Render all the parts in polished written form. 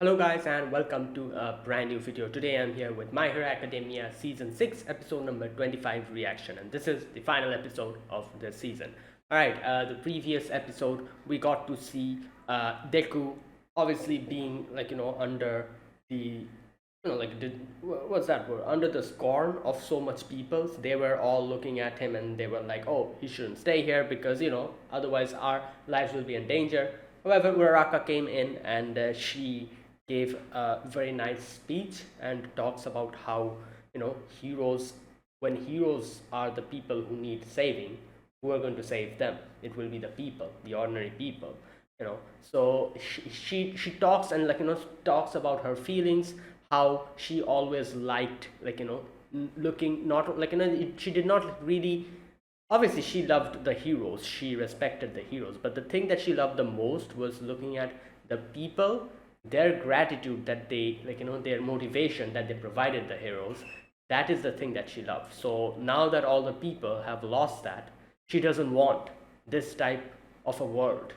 Hello guys and welcome to a brand new video. Today I'm here with My Hero Academia Season 6 episode number 25 reaction, and this is the final episode of the season. Alright, the previous episode we got to see Deku obviously being under the what's that word, under the scorn of so much people. They were all looking at him and they were like, oh, he shouldn't stay here because otherwise our lives will be in danger. However, Uraraka came in and she gave a very nice speech and talks about how heroes, when heroes are the people who need saving, who are going to save them? It will be the people, the ordinary people. So she talks and talks about her feelings, how she always liked looking, not she did not really, obviously she loved the heroes, she respected the heroes, but the thing that she loved the most was looking at the people, their gratitude that they their motivation that they provided the heroes. That is the thing that she loved. So now that all the people have lost that, she doesn't want this type of a world,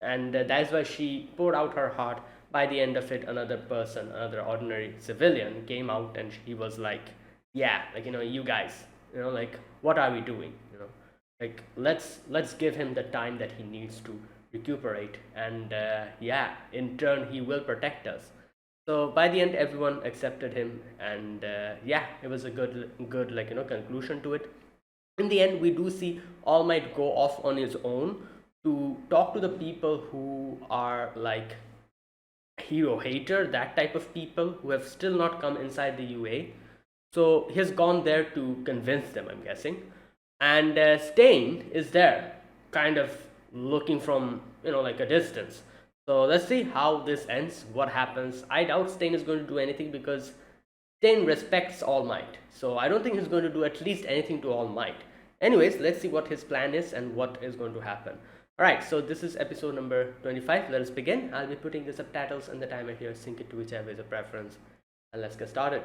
and that's why she poured out her heart. By the end of it, another person, another ordinary civilian came out and he was like, yeah, you guys, what are we doing, let's give him the time that he needs to recuperate, and yeah, in turn he will protect us. So by the end everyone accepted him, and yeah, it was a good conclusion to it. In the end we do see All Might go off on his own to talk to the people who are like hero hater, that type of people who have still not come inside the UA. So he's gone there to convince them, I'm guessing. And Stain is there, kind of looking from like a distance. So let's see how this ends, what happens. I doubt Stain is going to do anything because Stain respects All Might. So I don't think he's going to do at least anything to All Might. Anyways, let's see what his plan is and what is going to happen. Alright, so this is episode number 25. Let us begin. I'll be putting the subtitles and the timer here. Sync it to whichever is a preference. And let's get started.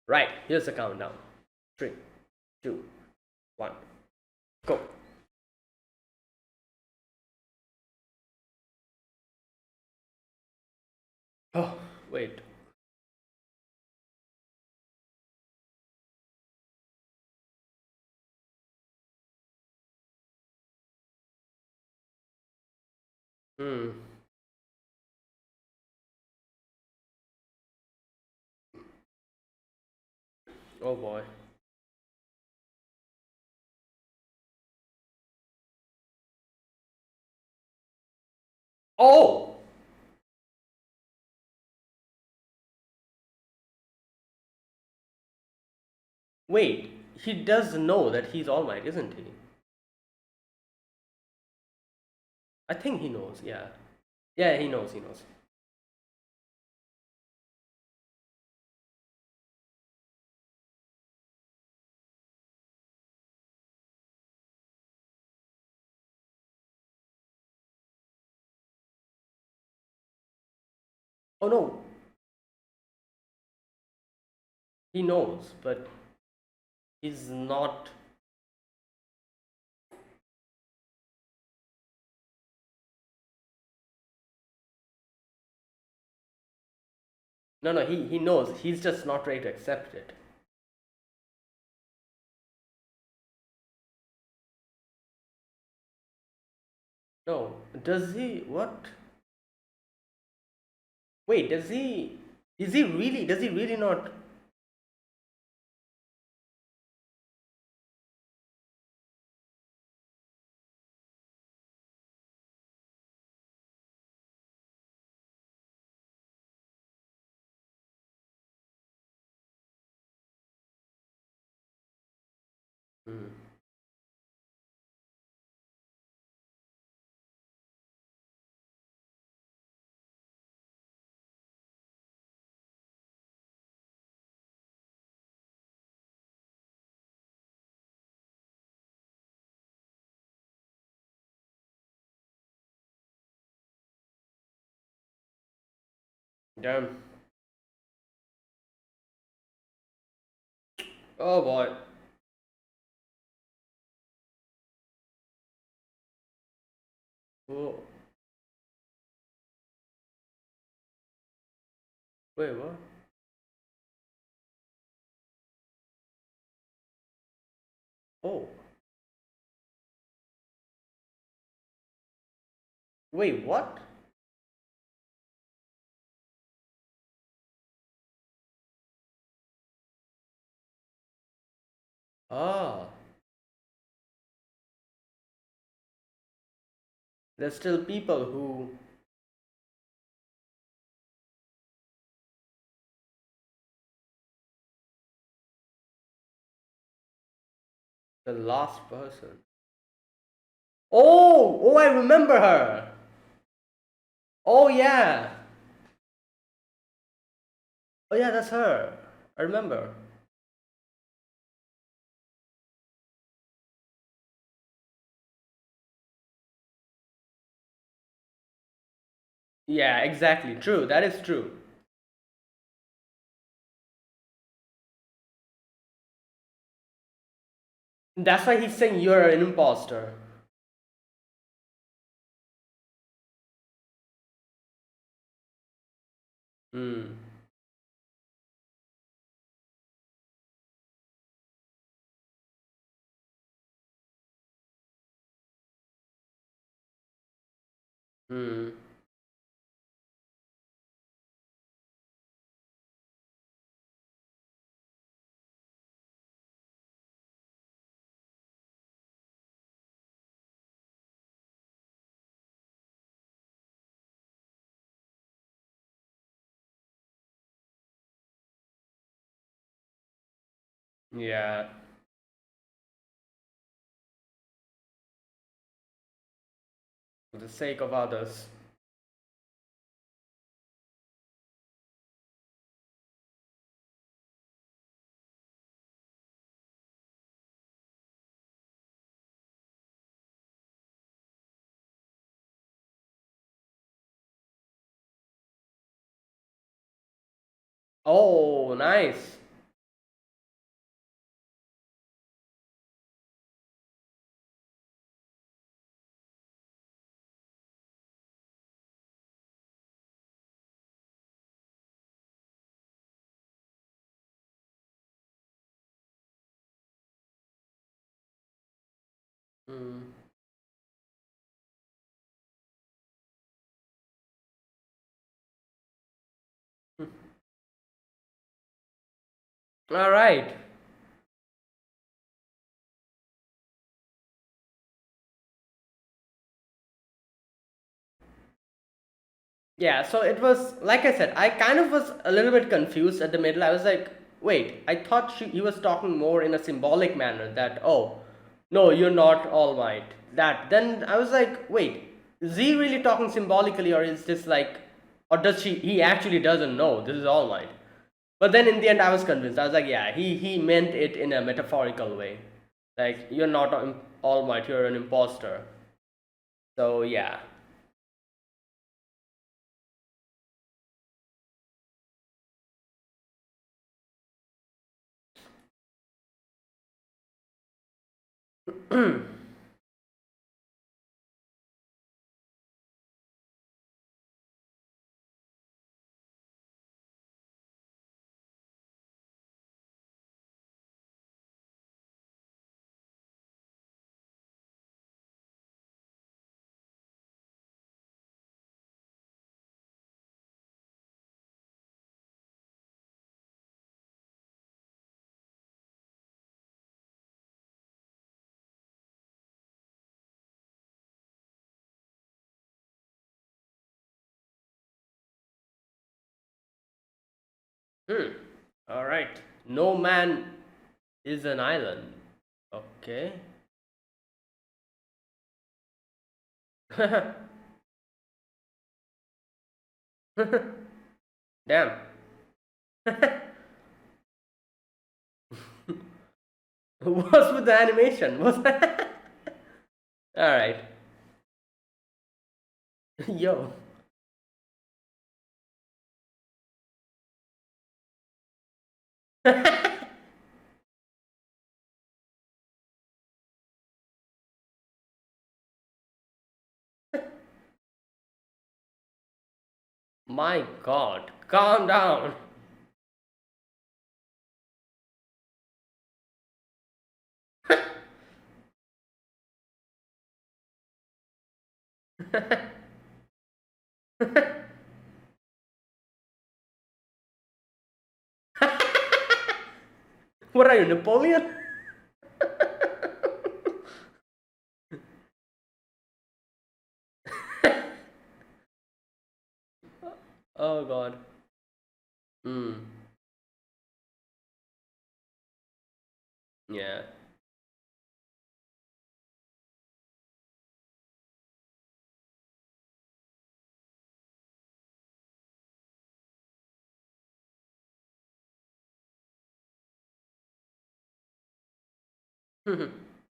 Right, here's the countdown. 3, 2, 1, go. Oh, wait. Hmm. Oh boy. Oh! Wait, he does know that he's All Might, isn't he? I think he knows, yeah. Yeah, he knows, he knows. Oh no, he knows, but he's not. No, no, he knows. He's just not ready to accept it. No, does he? What? Wait, does he? Is he really? Does he really not? Hmm. Damn. Oh boy. Oh. Wait, what? Oh, wait, what? Ah, there's still people who. The last person. Oh, I remember her. Oh, yeah. Oh, yeah, that's her. I remember. Yeah, exactly. True. That is true. That's why he's saying you're an imposter. Hmm. Hmm. Yeah. For the sake of others. Oh, nice. Hmm. All right. Yeah, so it was like I said, I kind of was a little bit confused at the middle. I was like, wait, I thought he was talking more in a symbolic manner that, oh, no, you're not All Might. That. Then I was like, wait, is he really talking symbolically, or is this like, or does he actually doesn't know this is All Might? But then in the end, I was convinced. I was like, yeah, he meant it in a metaphorical way. Like, you're not All Might, you're an imposter. So, yeah. Hmm. All right. No man is an island. Okay. Damn. What's with the animation? What's that? All right. Yo. My God. Calm down. What are you, Napoleon? Oh God. Hmm. Yeah.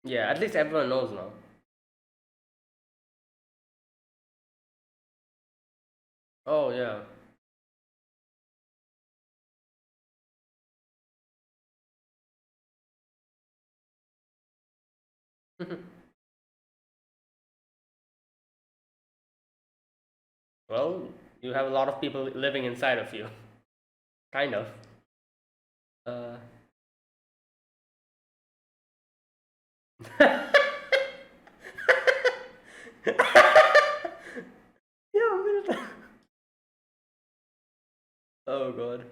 Yeah. At least everyone knows now. Oh yeah. Well, you have a lot of people living inside of you. Kind of. Uh. Yeah, a minute. Oh God.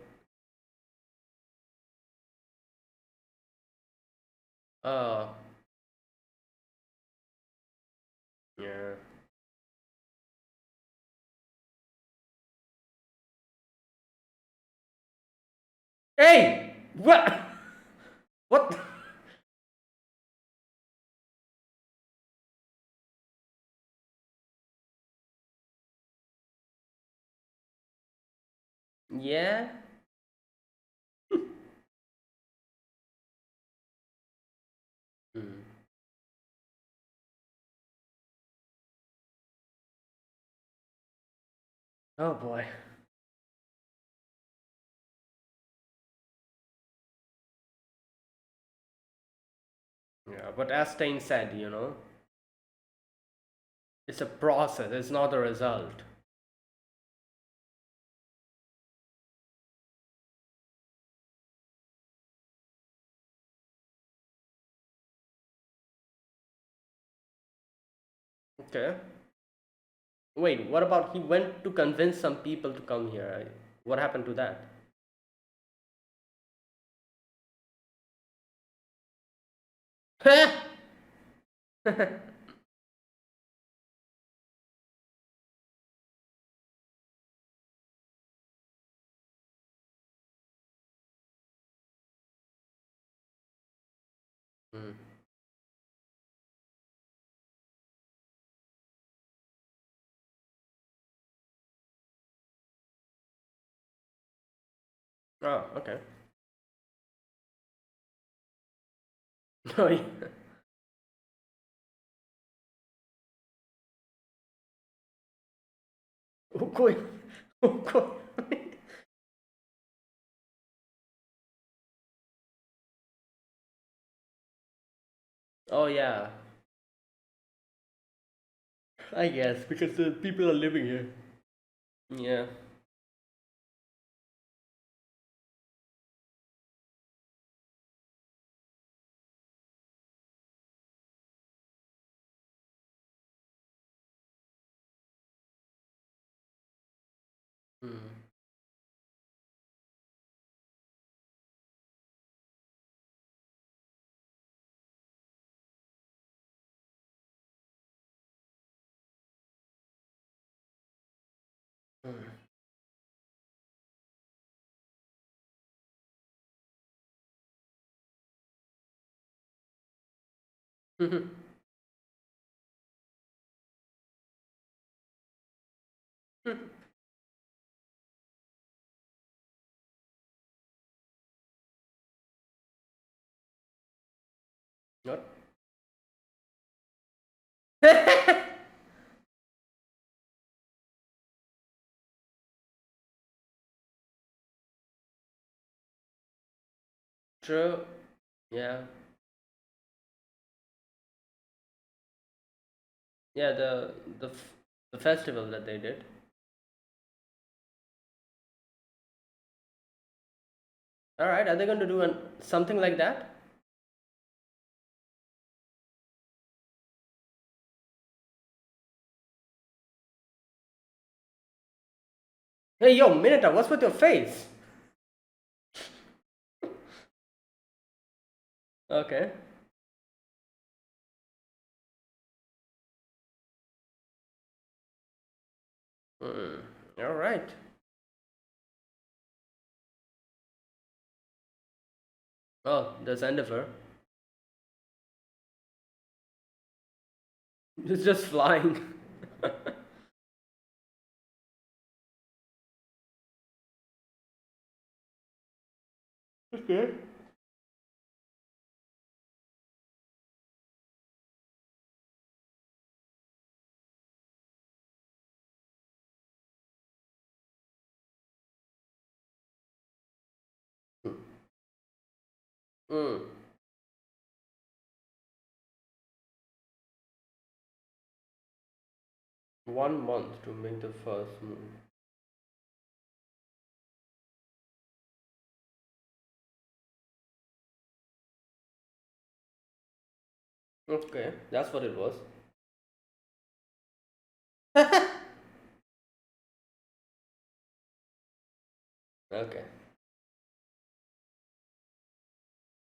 Oh. Yeah. Hey! What? What? Yeah? Hmm. Oh boy. Yeah, but as Stein said, it's a process, it's not a result. Okay. Wait, what about he went to convince some people to come here? What happened to that? Hmm. Oh, okay. Oh, yeah. Okay. Okay. Oh, yeah. I guess because the people are living here. Yeah. Hmm. Hmm. What? True. Yeah. Yeah, the festival that they did. All right, are they going to do something like that? Hey, yo, Mineta, what's with your face? Okay. Hmm. All right. Oh, there's Endeavor. It's just flying. Okay. Mm. 1 month to make the first move. Okay, that's what it was. Okay.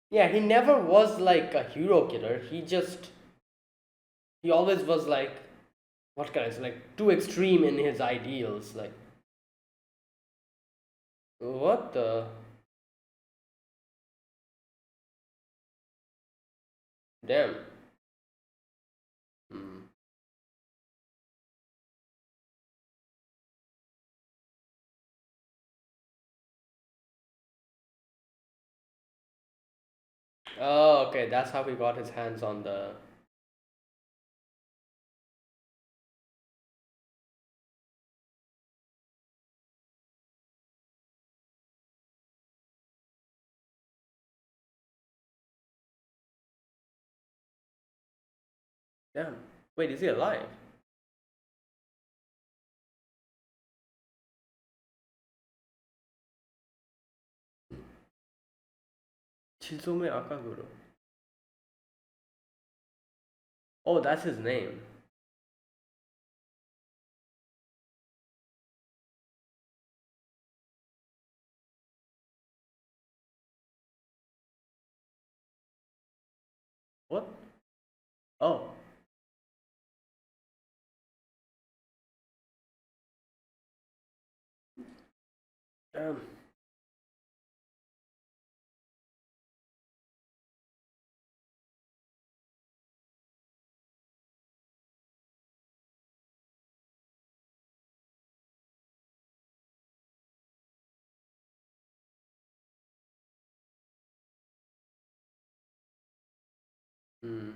Yeah, he never was like a hero killer. He always was like, what can I say, like too extreme in his ideals. Like, what the damn? Hmm. Oh, okay, that's how he got his hands on the. Damn. Wait, is he alive? Chizume Akaguro. Oh, that's his name. What? Oh, damn. Hmm.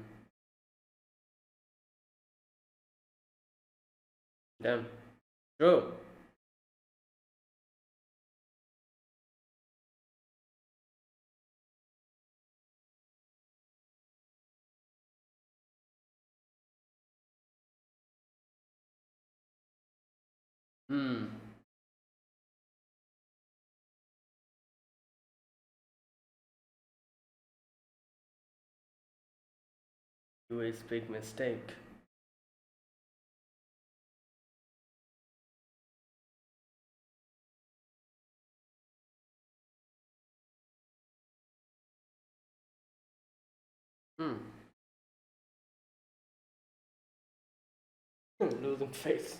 Damn. True. Hmm. Do his big mistake. Hmm. Losing face.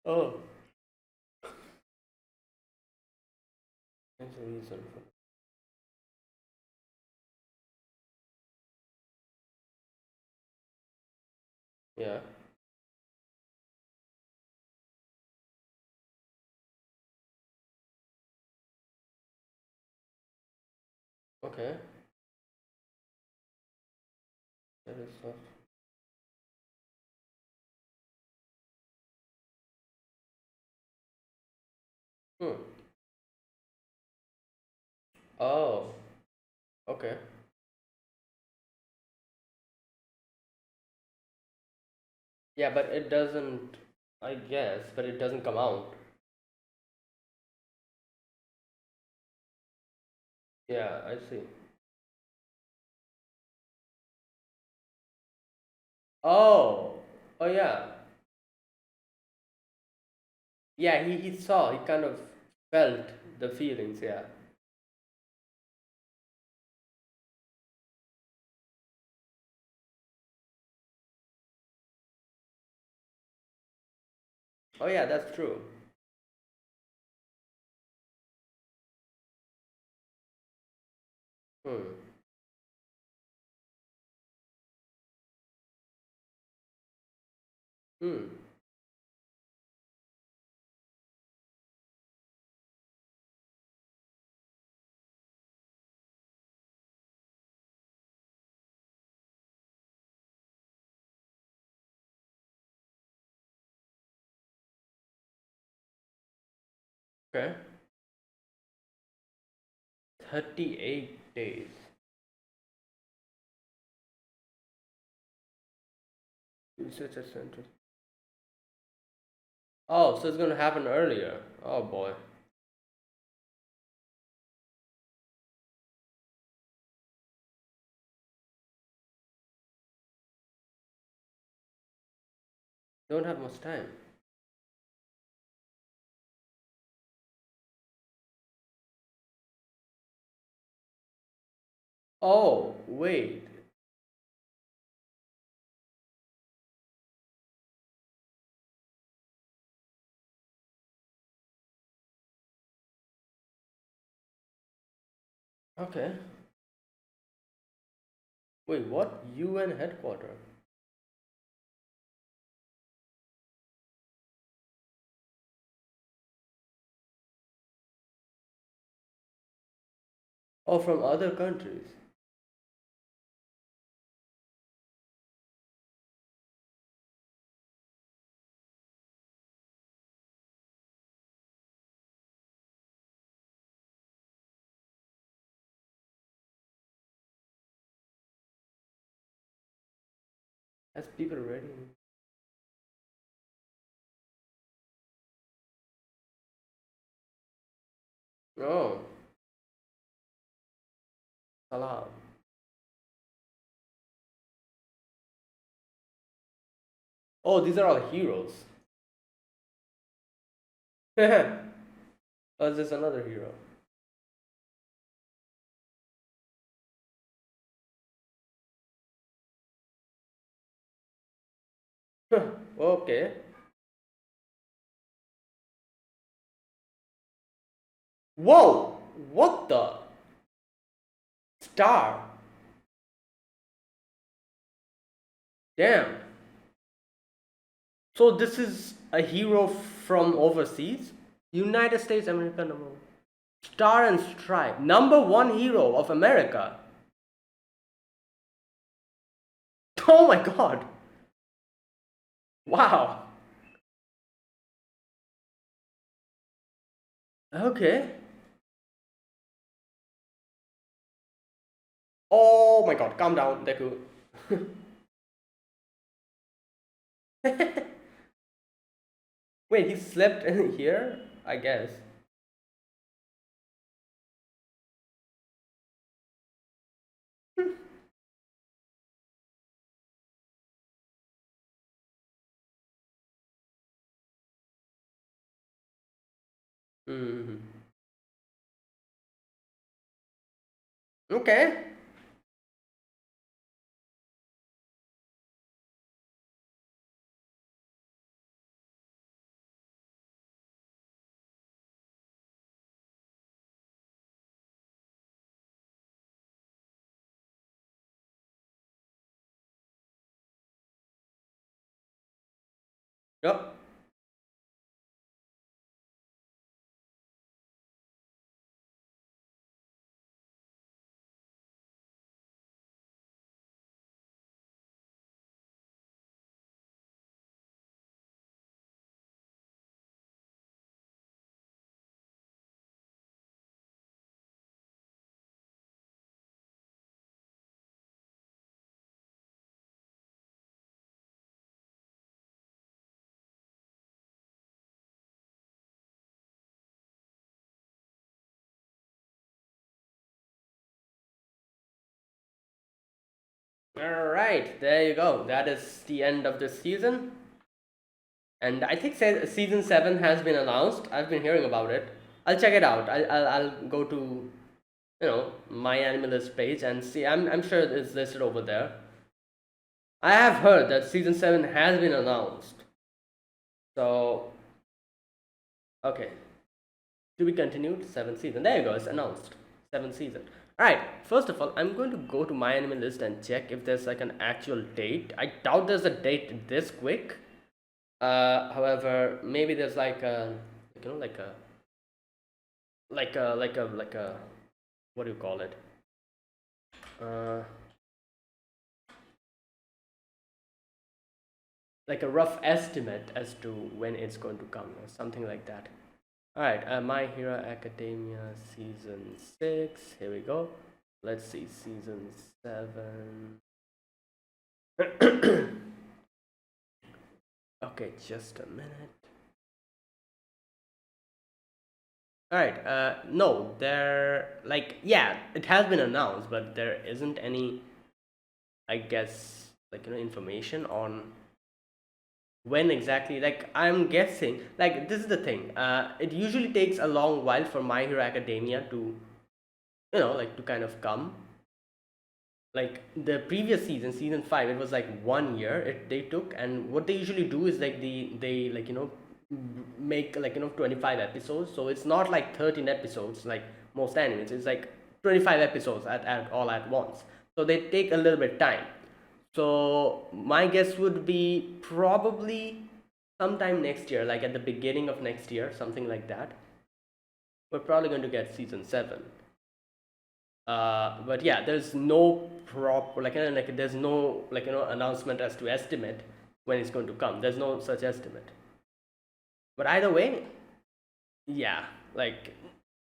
Oh, there's a reason for. Yeah. Okay. That is soft. Hmm. Oh. Okay. Yeah, but it doesn't, I guess, but it doesn't come out. Yeah, I see. Oh, oh yeah. Yeah, he saw, he kind of felt the feelings, yeah. Oh yeah, that's true. Hmm. Hmm. Okay. 38 days. Research center. Oh, so it's gonna happen earlier. Oh boy. Don't have much time. Oh, wait. Okay. Wait, what? UN headquarters? Oh, from other countries. Has people ready? Oh, salam. Oh, these are all heroes. Oh, is this another hero? Okay. Whoa! What the? Star? Damn. So this is a hero from overseas? United States, America, number one. Star and Stripe. Number one hero of America. Oh my god. Wow. Okay. Oh my god, calm down, Deku. Wait, he slept in here? I guess. Hmm. Okay. Yep. Alright, there you go. That is the end of this season. And I think season 7 has been announced. I've been hearing about it. I'll check it out. I'll go to, my Animalist page and see. I'm sure it's listed over there. I have heard that season 7 has been announced. So, okay. To be continued, 7th season. There you go, it's announced. 7th season. Alright, first of all, I'm going to go to my Animalist and check if there's like an actual date. I doubt there's a date this quick. However, maybe there's like a, what do you call it? Like a rough estimate as to when it's going to come or something like that. Alright, My Hero Academia season 6. Here we go. Let's see, season 7. Okay, just a minute. Alright, no, it has been announced, but there isn't any, I guess, information on when exactly. Like, I'm guessing, like, this is the thing. It usually takes a long while for My Hero Academia to, to kind of come. Like, the previous season 5, it was like 1 year they took, and what they usually do is like they make 25 episodes. So it's not like 13 episodes like most animes. It's like 25 episodes at all at once. So they take a little bit time. So my guess would be probably sometime next year, like at the beginning of next year, something like that. We're probably going to get season 7. But yeah, there's no there's no announcement as to estimate when it's going to come. There's no such estimate. But either way, yeah,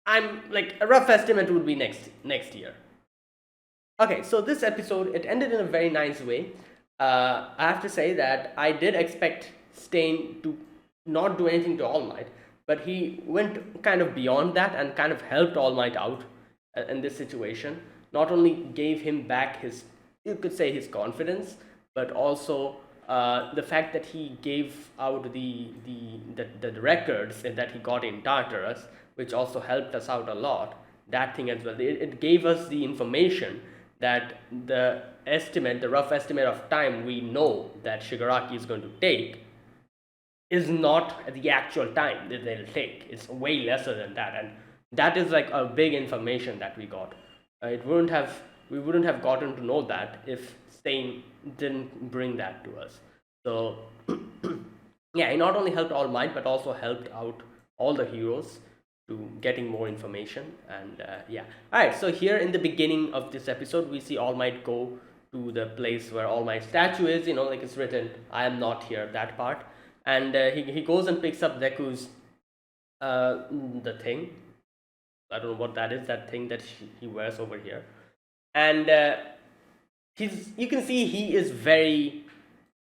I'm a rough estimate would be next year. Okay, so this episode, it ended in a very nice way. I have to say that I did expect Stain to not do anything to All Might, but he went kind of beyond that and kind of helped All Might out in this situation. Not only gave him back you could say his confidence, but also the fact that he gave out the records that he got in Tartarus, which also helped us out a lot. That thing as well. It gave us the information that the rough estimate of time we know that Shigaraki is going to take is not the actual time that they'll take. It's way lesser than that, and that is like a big information that we got. We wouldn't have gotten to know that if Stain didn't bring that to us. So yeah, he not only helped All Might but also helped out all the heroes to getting more information. And yeah, alright, so here in the beginning of this episode we see All Might go to the place where All Might's statue is, like it's written I am not here, that part. And he goes and picks up Deku's the thing. I don't know what that is, that thing that he wears over here. And you can see he is very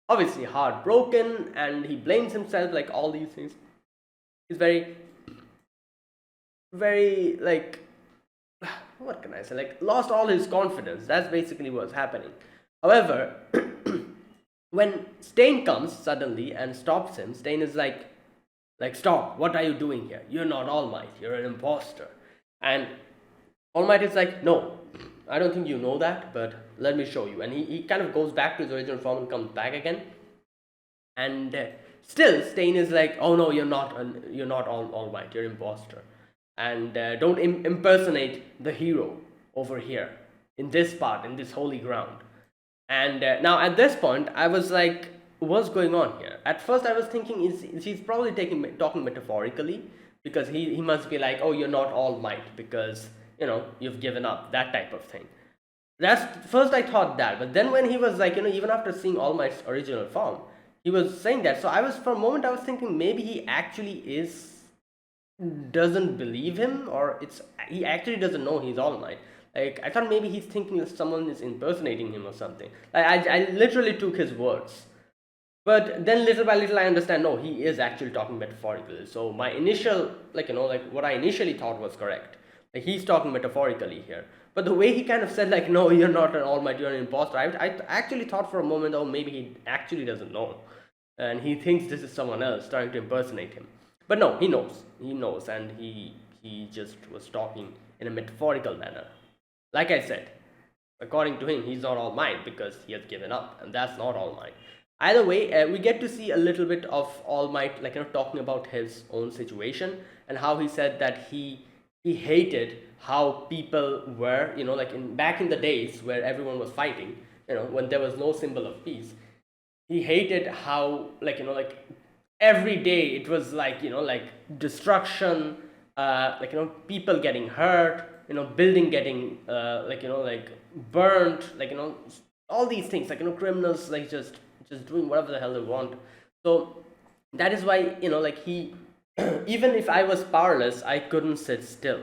obviously heartbroken, and he blames himself, like all these things. He's very what can I say, lost all his confidence. That's basically what's happening. However, when Stain comes suddenly and stops him, Stain is like stop, what are you doing here? You're not All Might, you're an imposter. And All Might is like, no, I don't think you know that, but let me show you. And he kind of goes back to his original form and comes back again. And still Stain is like, oh no, you're not All Might, you're imposter. And don't impersonate the hero over here in this part, in this holy ground. And now at this point I was like, what's going on here? At first I was thinking he's probably talking metaphorically, because he must be like, oh, you're not All Might because you've given up, that type of thing. First I thought that, but then when he was like, even after seeing All Might's original form, he was saying that. So for a moment I was thinking maybe he actually doesn't believe him, or he actually doesn't know he's All Might. I thought maybe he's thinking that someone is impersonating him or something. I literally took his words. But then little by little I understand, no, he is actually talking metaphorically. So my initial, what I initially thought was correct. He's talking metaphorically here. But the way he kind of said, like, no, you're not an All Might, you're an imposter, I actually thought for a moment, oh, maybe he actually doesn't know. And he thinks this is someone else trying to impersonate him. But no, he knows. He knows, and he just was talking in a metaphorical manner. Like I said, according to him, he's not All Might because he has given up, and that's not All Might. Either way, we get to see a little bit of All Might, like, talking about his own situation and how he said that he hated how people were, like back in the days where everyone was fighting, when there was no symbol of peace. He hated how, like every day it was like, like destruction, like, people getting hurt, building getting like burned, like, all these things, like, criminals, like, just doing whatever the hell they want. So that is why, like, he even if I was powerless, I couldn't sit still.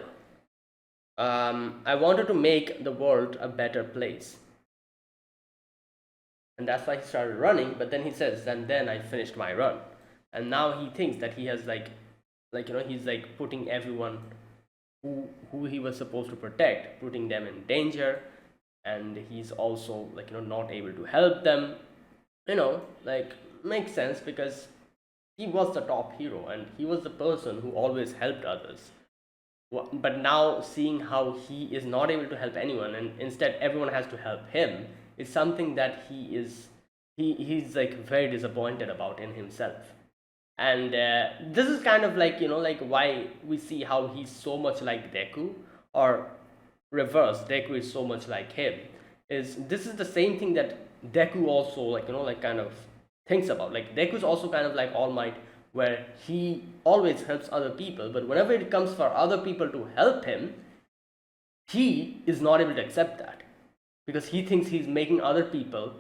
I wanted to make the world a better place, and that's why he started running. But then he says, and then I finished my run. And now he thinks that he has, like, he's like putting everyone who he was supposed to protect, putting them in danger. And he's also, like, not able to help them. Like, makes sense, because he was the top hero and he was the person who always helped others. But now seeing how he is not able to help anyone, and instead everyone has to help him, is something that he's like very disappointed about in himself. And this is kind of like, like why we see how he's so much like Deku, or reverse, Deku is so much like him. Is this is the same thing that Deku also, like, like kind of thinks about. Like, Deku is also kind of like All Might, where he always helps other people, but whenever it comes for other people to help him, he is not able to accept that, because he thinks he's making other people,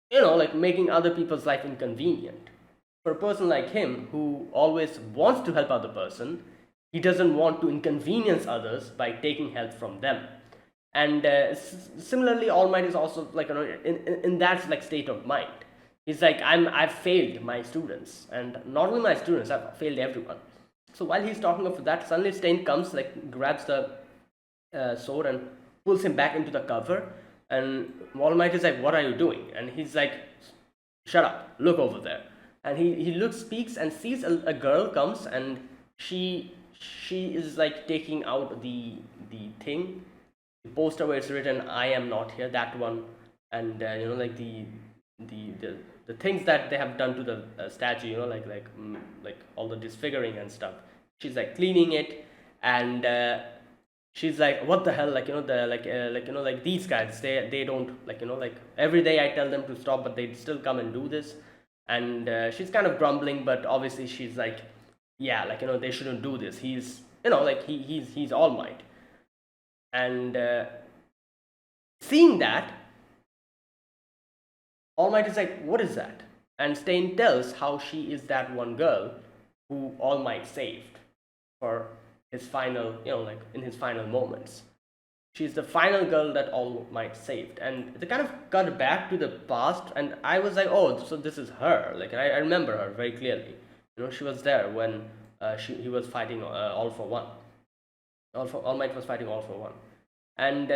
like making other people's life inconvenient. For a person like him who always wants to help other person, he doesn't want to inconvenience others by taking help from them. And similarly, All Might is also like, in that like state of mind. He's like, I've failed my students, and not only my students, I've failed everyone. So while he's talking of that, suddenly Stain comes, like, grabs the sword and pulls him back into the cover. And All Might is like, what are you doing? And he's like, shut up, look over there. And he looks, speaks, and sees a girl comes, and she is like taking out the thing, the poster where it's written, I am not here, that one. And like the things that they have done to the statue, like all the disfiguring and stuff. She's like cleaning it, and she's like, what the hell, like, the like these guys, they don't, like, like every day I tell them to stop, but they still come and do this. And she's kind of grumbling, but obviously she's like, yeah, like, they shouldn't do this. He's, like, he's All Might. And seeing that, All Might is like, what is that? And Stain tells how she is that one girl who All Might saved for his final, like in his final moments. She's the final girl that All Might saved. And they kind of cut back to the past, and I was like, oh, so this is her. Like, I remember her very clearly. She was there when he was fighting All for One. All Might was fighting All for One. And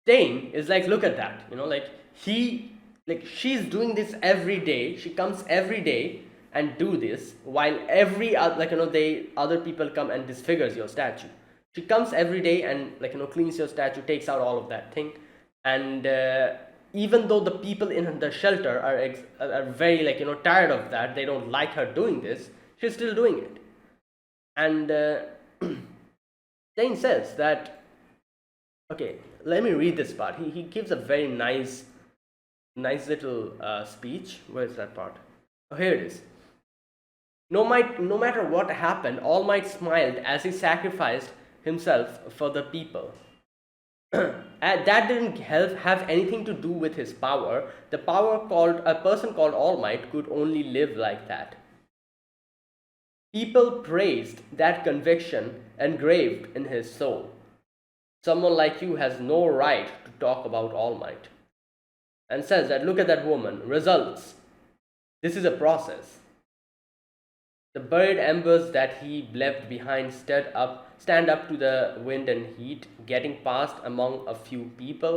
Stain is like, look at that. Like, she's doing this every day. She comes every day and do this, while every other people come and disfigures your statue. She comes every day and, like, cleans your statue, takes out all of that thing. And even though the people in the shelter are very, like, tired of that, they don't like her doing this, she's still doing it. And Stain says that, okay, let me read this part. He gives a very nice little speech. Where's that part? Oh, here it is. No matter what happened, All Might smiled as he sacrificed himself for the people. That didn't have anything to do with his power. The power called a person called All Might could only live like that. People praised that conviction engraved in his soul. Someone like you has no right to talk about All Might. And says that, look at that woman, results. This is a process. The buried embers that he left behind stirred up stand up to the wind and heat, getting past among a few people,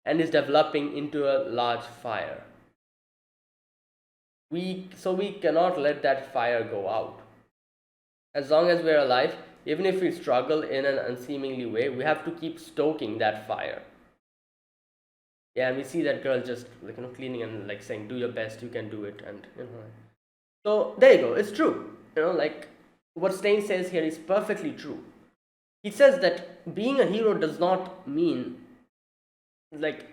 and is developing into a large fire. We cannot let that fire go out. As long as we're alive, even if we struggle in an unseemly way, we have to keep stoking that fire. Yeah, and we see that girl just cleaning and saying, "Do your best, you can do it," and So there you go. It's true. What Stein says here is perfectly true. He says that being a hero does not mean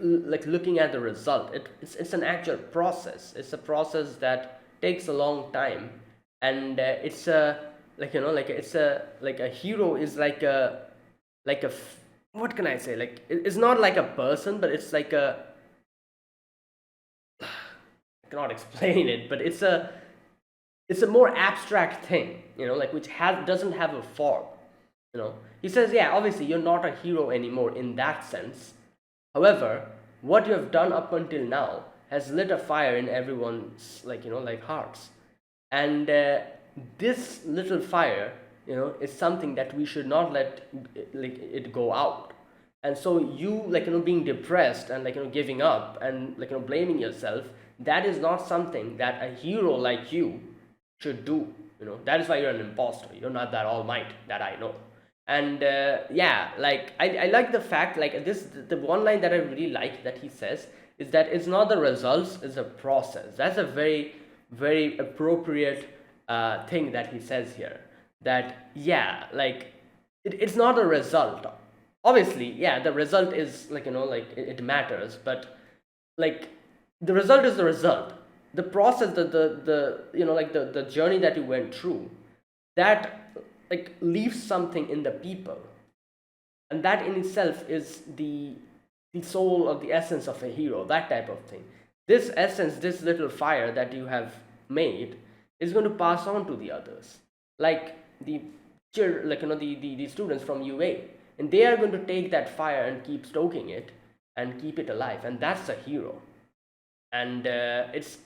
looking at the result. It's an actual process. It's a process that takes a long time, and it's a it's a hero is what can I say, it's not like a person, but it's like a I cannot explain it, but it's a more abstract thing, which doesn't have a form. He says, yeah, obviously you're not a hero anymore in that sense. However, what you have done up until now has lit a fire in everyone's hearts, and this little fire, is something that we should not let it go out. And so you being depressed and giving up and blaming yourself, that is not something that a hero like you should do. That is why you're an imposter. You're not that all might that I know. And yeah, I like the fact, the one line that I really like that he says is that it's not the results, it's a process. That's a very, very appropriate thing that he says here. That yeah, it's not a result. Obviously, yeah, the result is it matters, but the result is the result. The process, the journey that you went through, that leaves something in the people, and that in itself is the soul of the essence of a hero, that type of thing. This essence, this little fire that you have made, is going to pass on to the others, like the the students from UA, and they are going to take that fire and keep stoking it and keep it alive, and that's a hero. And it's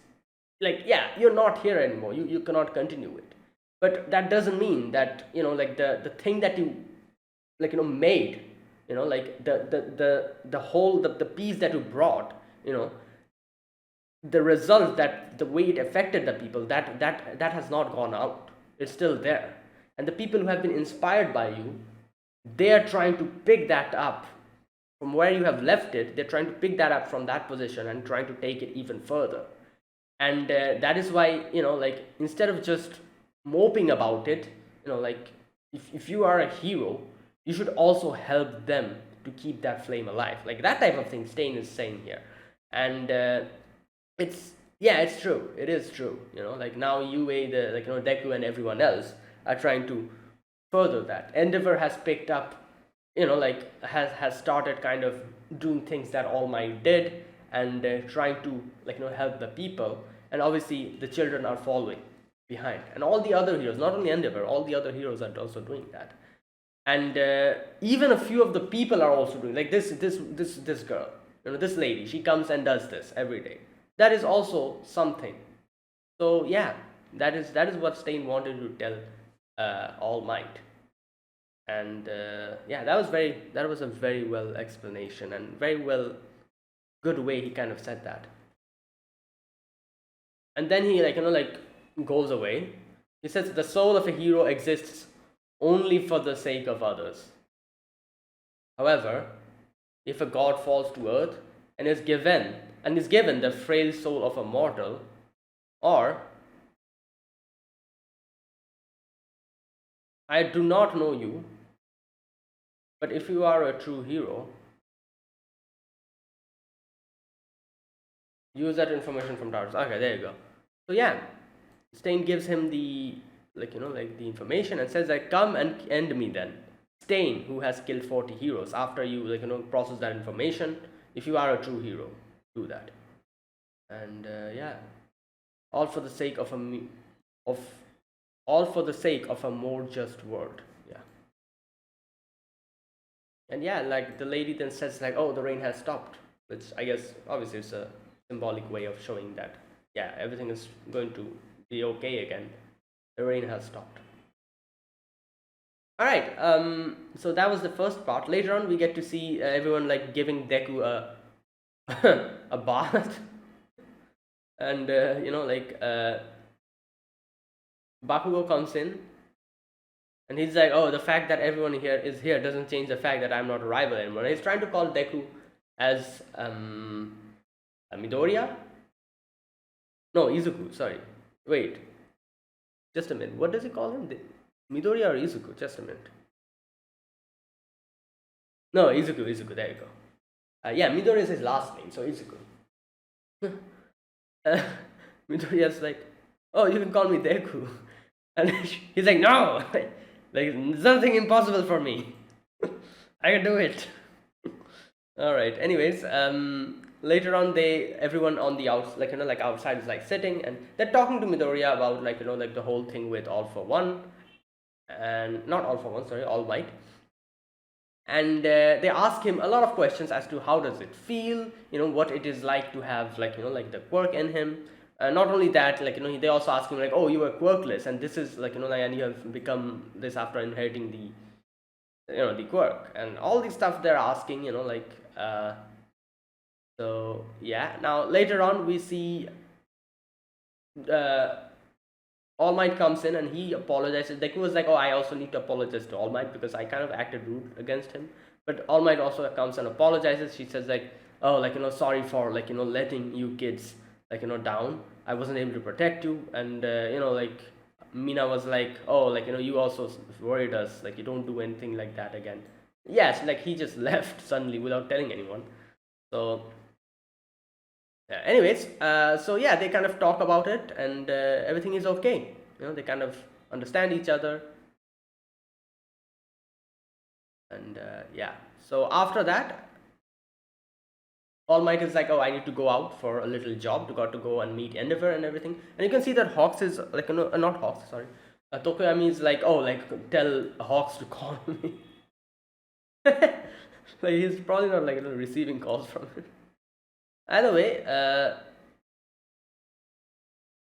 yeah, you're not here anymore, you cannot continue it, but that doesn't mean that the thing that you made, the whole the piece that you brought, the result, that the way it affected the people, that has not gone out. It's still there, and the people who have been inspired by you, they are trying to pick that up from where you have left it. They're trying to pick that up from that position and trying to take it even further. And that is why instead of just moping about it, if you are a hero, you should also help them to keep that flame alive, that type of thing Stein is saying here. And it's true, it is true. Now UA, Deku and everyone else are trying to further that. Endeavor has picked up, has started kind of doing things that All Might did, and trying to help the people, and obviously the children are following behind, and all the other heroes, not only Endeavor, all the other heroes are also doing that. And even a few of the people are also doing, this girl, this lady, she comes and does this every day. That is also something. So yeah, that is what Stein wanted to tell All Might. And yeah, that was a very well explanation, and very well, good way he kind of said that. And then he goes away. He says the soul of a hero exists only for the sake of others. However, if a god falls to earth and is given the frail soul of a mortal, or I do not know you, but if you are a true hero, use that information from Towers. Okay, there you go. So yeah, Stein gives him the the information and says come and end me then. Stein, who has killed 40 heroes, after you process that information, if you are a true hero, do that. And yeah, all for the sake of all for the sake of a more just world. Yeah. And yeah, the lady then says oh, the rain has stopped, which I guess obviously is a symbolic way of showing that yeah, everything is going to be okay again. The rain has stopped. All right. So that was the first part. Later on, we get to see everyone like giving Deku a a bath, and Bakugo comes in, and he's like, "Oh, the fact that everyone here is here doesn't change the fact that I'm not a rival anymore." And he's trying to call Deku as Midoriya. No, Izuku. Sorry. Wait. Just a minute. What does he call him? Midoriya or Izuku? Just a minute. No, Izuku. Izuku. There you go. Yeah, Midoriya is his last name, so Izuku. uh, Midoriya's like, "Oh, you can call me Deku," and he's like, "No, like there's nothing impossible for me. I can do it." All right. Anyways, later on, everyone on the outside is like sitting, and they're talking to Midoriya about like the whole thing with All for One, and not All for One, sorry, All Might. And they ask him a lot of questions as to how does it feel, what it is like to have like the quirk in him. Not only that, they also ask him like, oh, you were quirkless, and this is and you have become this after inheriting the quirk, and all these stuff they're asking, so yeah. Now later on we see uh, All Might comes in and he apologizes. Deku was like, "Oh, I also need to apologize to All Might because I kind of acted rude against him." But All Might also comes and apologizes. She says like, "Oh, sorry for letting you kids down. I wasn't able to protect you." And Mina was like, "Oh, you also worried us. Like you don't do anything like that again." Yes, like he just left suddenly without telling anyone. So anyways, so yeah, they kind of talk about it, and everything is okay. They kind of understand each other, and yeah. So after that, All Might is like, "Oh, I need to go out for a little job. To go and meet Endeavor and everything." And you can see that Hawks is like, not Hawks, sorry. Tokoyami is like, "Oh, like tell Hawks to call me." Like he's probably not receiving calls from it. Either way,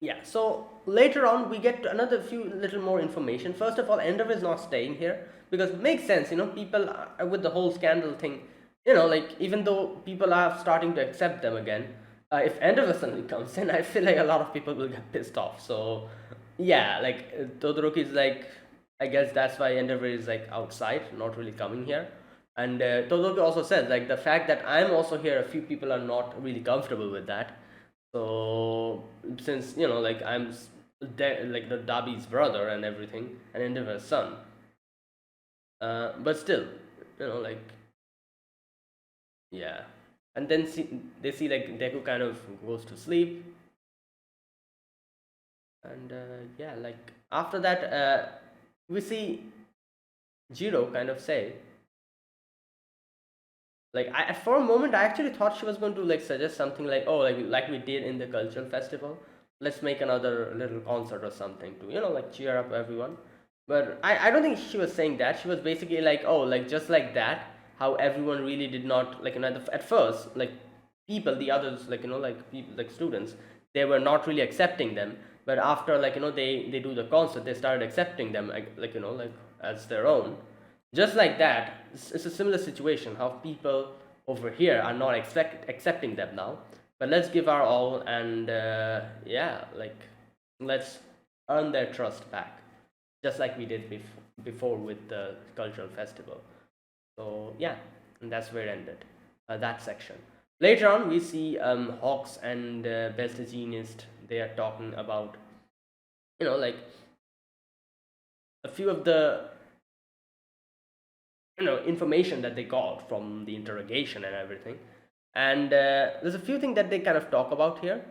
yeah, so later on we get another few little more information. First of all, Endeavor is not staying here because it makes sense, people are, with the whole scandal thing, like even though people are starting to accept them again, if Endeavor suddenly comes in, I feel like a lot of people will get pissed off. So yeah, like Todoroki is like, I guess that's why Endeavor is like outside, not really coming here. And Todoroki also says like the fact that I'm also here, a few people are not really comfortable with that. So since like I'm like the Dabi's brother and everything, and Endeavor's son, but still, like yeah. And then they see like Deku kind of goes to sleep, and yeah, like after that, we see Jiro kind of say like for a moment I actually thought she was going to like suggest something like, oh, like we did in the cultural festival, let's make another little concert or something to like cheer up everyone. But I don't think she was saying that. She was basically like, oh, like just like that, how everyone really did not like at first, like people, the others, like like people, like students, they were not really accepting them. But after like they do the concert, they started accepting them like as their own. Just like that, it's a similar situation how people over here are not accepting them now. But let's give our all, and yeah, like let's earn their trust back, just like we did before with the cultural festival. So yeah, and that's where it ended, that section. Later on, we see Hawks and Best Genius. They are talking about like a few of the information that they got from the interrogation and everything. And there's a few things that they kind of talk about here.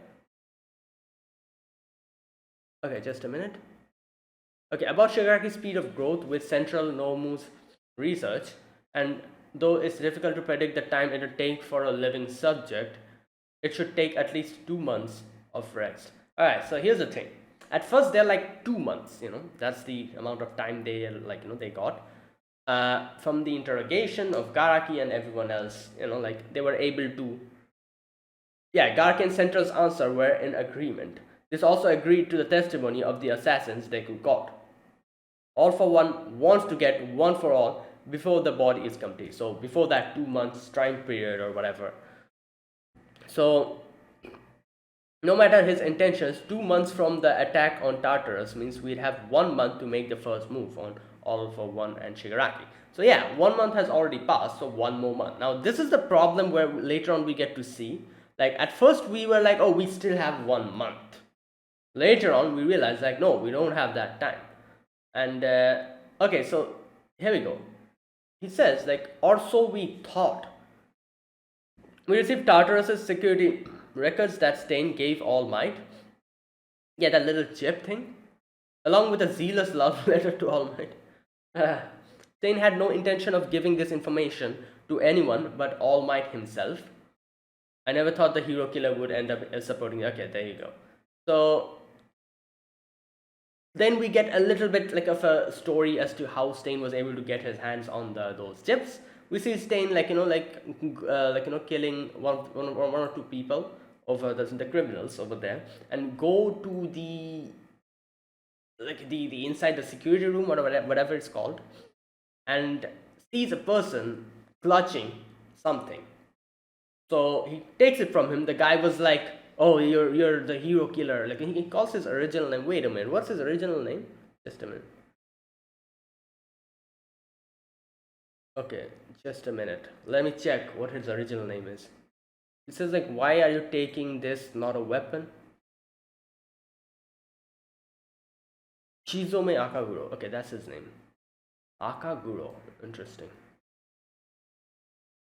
Okay, just a minute. Okay, about Shigaraki's speed of growth with Central Nomu's research, and though it's difficult to predict the time it will take for a living subject, it should take at least 2 months of rest. Alright, so here's the thing. At first they're like 2 months, that's the amount of time they they got. From the interrogation of Garaki and everyone else, like they were able to. Yeah, Garaki and Central's answer were in agreement. This also agreed to the testimony of the assassins Deku got. All for One wants to get One for All before the body is complete. So before that 2 months time period or whatever. So no matter his intentions, 2 months from the attack on Tartarus means we'd have 1 month to make the first move on All for One and Shigaraki. So yeah, 1 month has already passed, so one more month. Now this is the problem where later on we get to see, like at first we were like, oh, we still have 1 month. Later on we realized like, no, we don't have that time. And okay, so here we go. He says like, or so we thought. We received Tartarus's security records that Stain gave All Might. Yeah, that little chip thing. Along with a zealous love letter to All Might. Stain had no intention of giving this information to anyone but All Might himself. I never thought the hero killer would end up supporting. Okay, there you go. So then we get a little bit like of a story as to how Stain was able to get his hands on those chips. We see Stain killing one or two people over the criminals over there, and go to the inside the security room or whatever it's called, and sees a person clutching something. So he takes it from him. The guy was like, oh, you're the hero killer. Like he calls his original name. Wait a minute, what's his original name? Just a minute. Okay, just a minute. Let me check what his original name is. It says like, why are you taking this, not a weapon? Shizome Akaguro. Okay, that's his name. Akaguro. Interesting.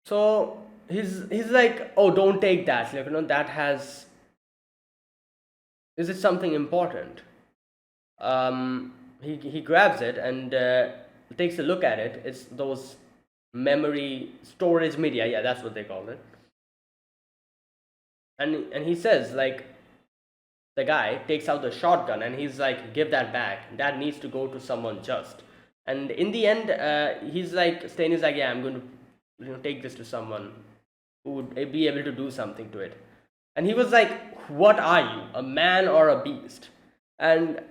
So he's like, oh, don't take that. Like, that has. Is it something important? He grabs it and takes a look at it. It's those memory storage media. Yeah, that's what they call it. And he says like, the guy takes out the shotgun and he's like, give that back. That needs to go to someone just. And in the end, he's like, Stain is like, yeah, I'm going to take this to someone who would be able to do something to it. And he was like, what are you, a man or a beast? And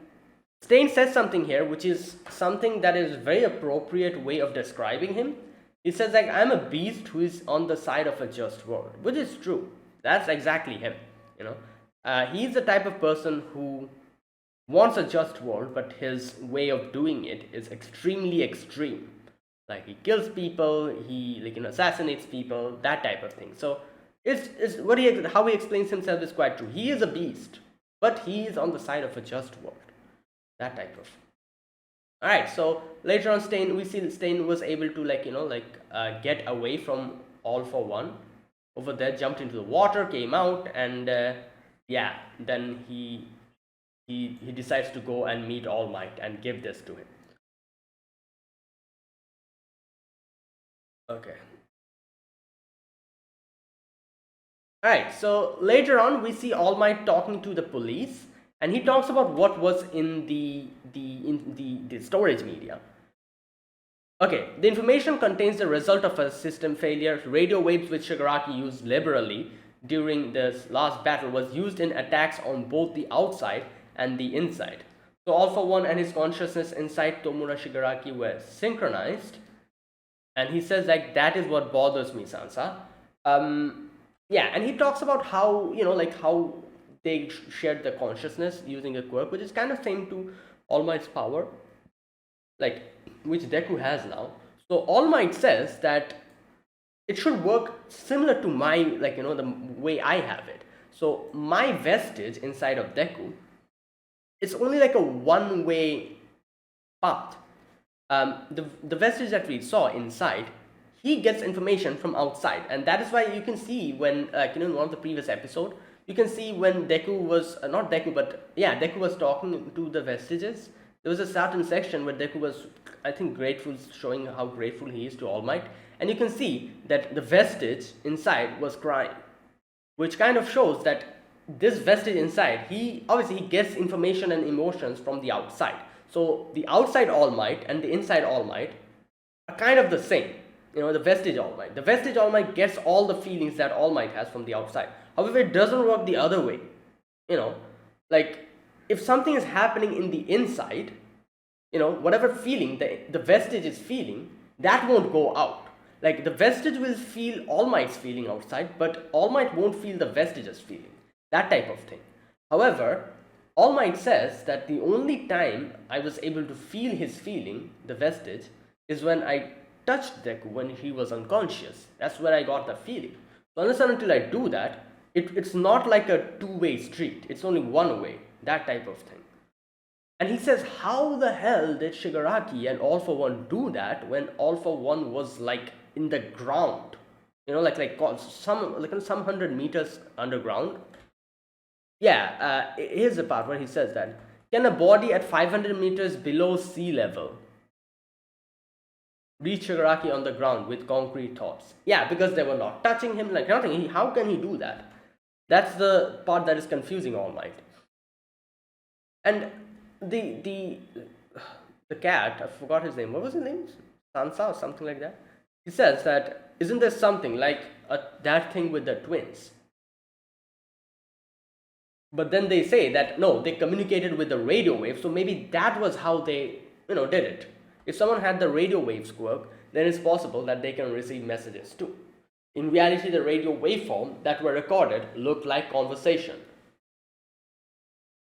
Stain says something here, which is something that is a very appropriate way of describing him. He says like, I'm a beast who is on the side of a just world, which is true. That's exactly him, he's the type of person who wants a just world, but his way of doing it is extremely extreme. Like he kills people, he assassinates people, that type of thing. So it's how he explains himself is quite true. He is a beast, but he is on the side of a just world. That type of. All right. So later on, we see Stain was able to get away from All for One. Over there, jumped into the water, came out, and then he decides to go and meet All Might and give this to him. Okay. Alright, so later on we see All Might talking to the police, and he talks about what was in the storage media. Okay, the information contains the result of a system failure. Radio waves which Shigaraki used liberally during this last battle was used in attacks on both the outside and the inside. So All for One and his consciousness inside Tomura Shigaraki were synchronized. And he says like, that is what bothers me, Sansa. And he talks about how, how they shared the consciousness using a quirk, which is kind of same to All Might's power, which Deku has now. So All Might says that it should work similar to my, the way I have it. So my vestige inside of Deku, it's only like a one-way path. The vestige that we saw inside, he gets information from outside, and that is why you can see when, in one of the previous episode, you can see when Deku was, Deku was talking to the vestiges. There was a certain section where Deku was, I think, grateful, showing how grateful he is to All Might, and you can see that the vestige inside was crying, which kind of shows that this vestige inside, he gets information and emotions from the outside. So the outside All Might and the inside All Might are kind of the same. The vestige All Might. The vestige All Might gets all the feelings that All Might has from the outside. However, it doesn't work the other way. If something is happening in the inside, whatever feeling the vestige is feeling, that won't go out. Like the vestige will feel All Might's feeling outside, but All Might won't feel the vestige's feeling. That type of thing. However, All Might says that the only time I was able to feel his feeling, the vestige, is when I touched Deku when he was unconscious. That's where I got the feeling. So unless and until I do that, it's not like a two-way street. It's only one way. That type of thing. And he says, how the hell did Shigaraki and All For One do that when All For One was like in the ground? Like some 100 meters underground. Yeah, here's the part where he says that. Can a body at 500 meters below sea level reach Shigaraki on the ground with concrete thoughts? Yeah, because they were not touching him, like nothing. How can he do that? That's the part that is confusing All Might. And the cat, I forgot his name. What was his name? Sansa or something like that. He says that, isn't there something like that thing with the twins? But then they say that no, they communicated with the radio wave, so maybe that was how they did it. If someone had the radio waves work, then it's possible that they can receive messages too. In reality, the radio waveform that were recorded looked like conversation.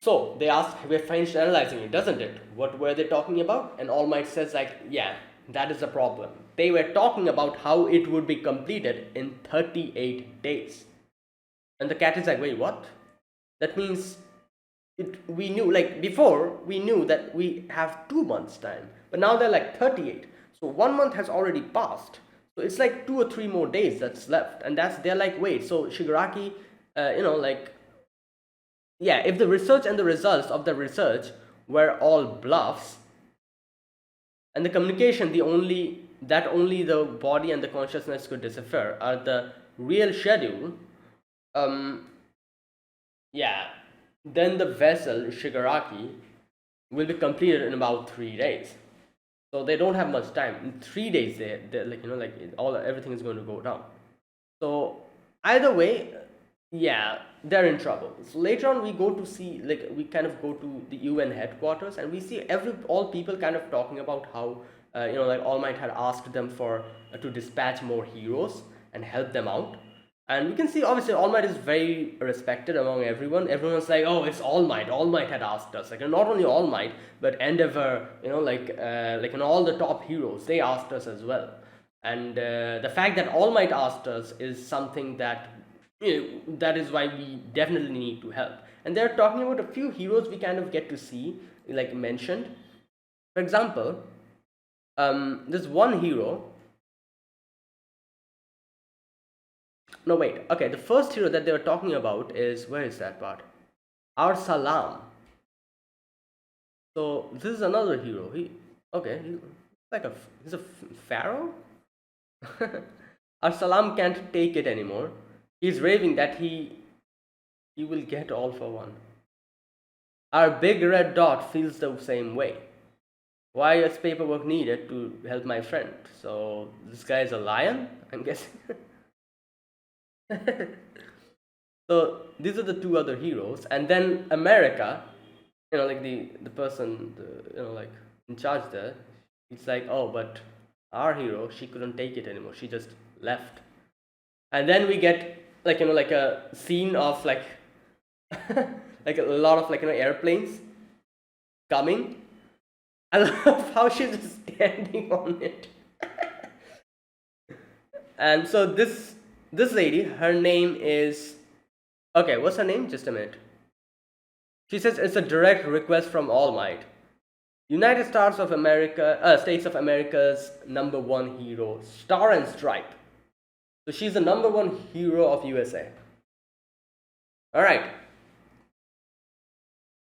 So they asked, we're finished analyzing it, doesn't it? What were they talking about? And All Might says like, yeah, that is the problem. They were talking about how it would be completed in 38 days. And the cat is like, wait, what? That means we knew, like before, we knew that we have 2 months time. But now they're like 38. So 1 month has already passed. So it's like 2 or 3 more days that's left. And they're like, wait, so Shigaraki, yeah, if the research and the results of the research were all bluffs, and the communication, only the body and the consciousness could decipher are the real schedule, yeah, then the vessel Shigaraki will be completed in about 3 days. So they don't have much time. In 3 days, they're like everything is going to go down. So either way, yeah, they're in trouble. So later on, we go to see, like we kind of go to the UN headquarters, and we see all people kind of talking about how like All Might had asked them for to dispatch more heroes and help them out. And we can see, obviously, All Might is very respected among everyone. Everyone's like, oh, it's All Might. All Might had asked us. Like, not only All Might, but Endeavor, all the top heroes, they asked us as well. And the fact that All Might asked us is something that, that is why we definitely need to help. And they're talking about a few heroes we kind of get to see, like mentioned. For example, there's one hero. No, wait. Okay, the first hero that they were talking about is, where is that part? Arsalam. So this is another hero. He's a pharaoh. Arsalam can't take it anymore. He's raving that he will get All For One. Our big red dot feels the same way. Why is paperwork needed to help my friend? So this guy is a lion, I'm guessing. So these are the 2 other heroes, and then America, like the person, like in charge there, it's like, oh, but our hero, she couldn't take it anymore. She just left. And then we get like a scene of like like a lot of airplanes coming. I love how she's just standing on it. And so this lady, her name is, okay, what's her name? Just a minute. She says it's a direct request from All Might. United States of America's #1 hero, Star and Stripe. So she's the #1 hero of USA. Alright.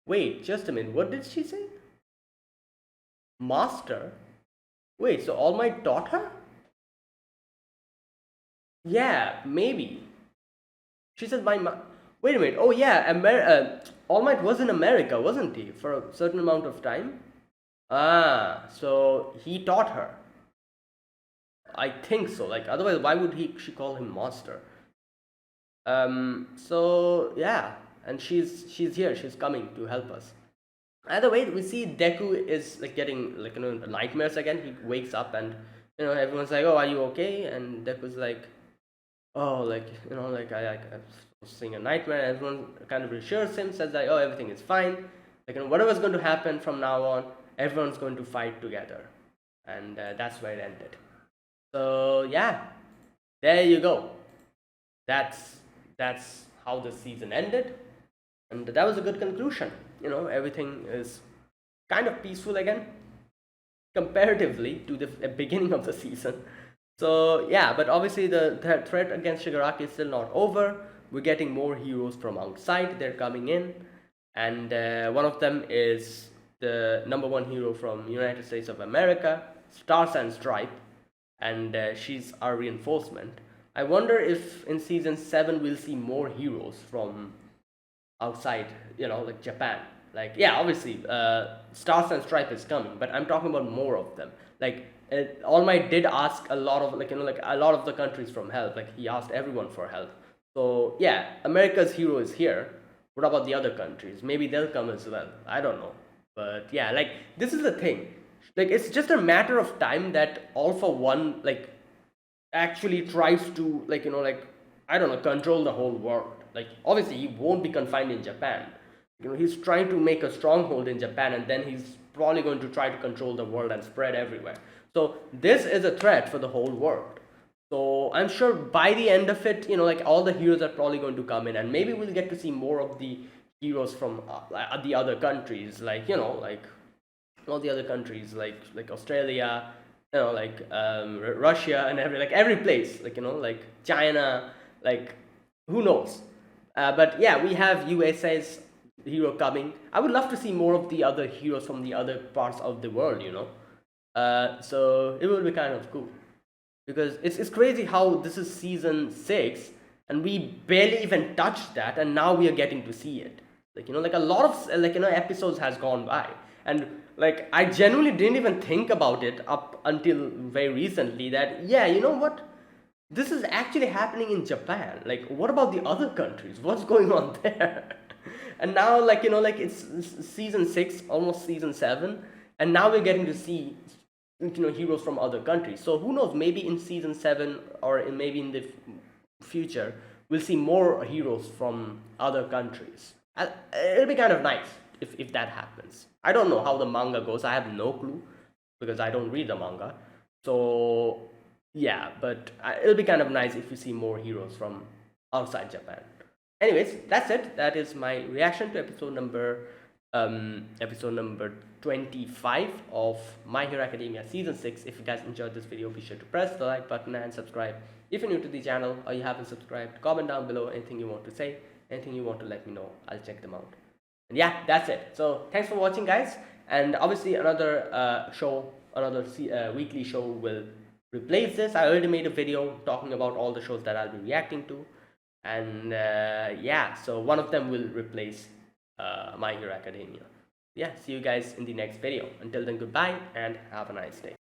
Wait, just a minute. What did she say? Master? Wait, so All Might taught her? Yeah, maybe. She said wait a minute. Oh yeah, All Might was in America, wasn't he? For a certain amount of time? Ah, so he taught her. I think so. Like, otherwise, why would she call him master? So yeah, and she's here. She's coming to help us. Either way, we see Deku is like getting like nightmares again. He wakes up and everyone's like, "Oh, are you okay?" And Deku's like, "Oh, like like I was seeing a nightmare." And everyone kind of reassures him, says like, "Oh, everything is fine. Like whatever's going to happen from now on, everyone's going to fight together." And that's where it ended. So yeah, there you go. That's how the season ended, and that was a good conclusion. Everything is kind of peaceful again comparatively to the beginning of the season. So yeah, but obviously the threat against Shigaraki is still not over. We're getting more heroes from outside. They're coming in, and one of them is the number one hero from United States of America, Stars and Stripe, and she's our reinforcement. I wonder if in season 7 we'll see more heroes from outside, like Japan. Like, yeah, obviously, Stars and Stripe is coming, but I'm talking about more of them. Like, All Might did ask a lot of, like a lot of the countries from help. Like, he asked everyone for help. So, yeah, America's hero is here. What about the other countries? Maybe they'll come as well. I don't know. But yeah, like, this is the thing. Like, it's just a matter of time that All for One, like, actually tries to, like, I don't know, control the whole world. Like, obviously, he won't be confined in Japan. He's trying to make a stronghold in Japan, and then he's probably going to try to control the world and spread everywhere. So this is a threat for the whole world. So I'm sure by the end of it, like all the heroes are probably going to come in, and maybe we'll get to see more of the heroes from the other countries, like like all the other countries, like Australia, like Russia and every place, like China, like who knows. But yeah, we have USA's hero coming. I would love to see more of the other heroes from the other parts of the world. So it will be kind of cool because it's crazy how this is season 6 and we barely even touched that, and now we are getting to see it. Like a lot of episodes has gone by, and like I genuinely didn't even think about it up until very recently that, yeah, you know what, this is actually happening in Japan. Like, what about the other countries? What's going on there? And now, like it's season 6, almost season 7, and now we're getting to see, heroes from other countries. So who knows? Maybe in season 7, or maybe in the future, we'll see more heroes from other countries. It'll be kind of nice if that happens. I don't know how the manga goes. I have no clue because I don't read the manga. So yeah, but it'll be kind of nice if we see more heroes from outside Japan. Anyways, that's it. That is my reaction to episode number 25 of My Hero Academia season 6. If you guys enjoyed this video, be sure to press the like button and subscribe if you're new to the channel or you haven't subscribed. Comment down below anything you want to say, anything you want to let me know. I'll check them out. And yeah, that's it. So thanks for watching, guys. And obviously another weekly show will replace this. I already made a video talking about all the shows that I'll be reacting to, and yeah, so one of them will replace My Hero Academia. Yeah, see you guys in the next video. Until then, goodbye and have a nice day.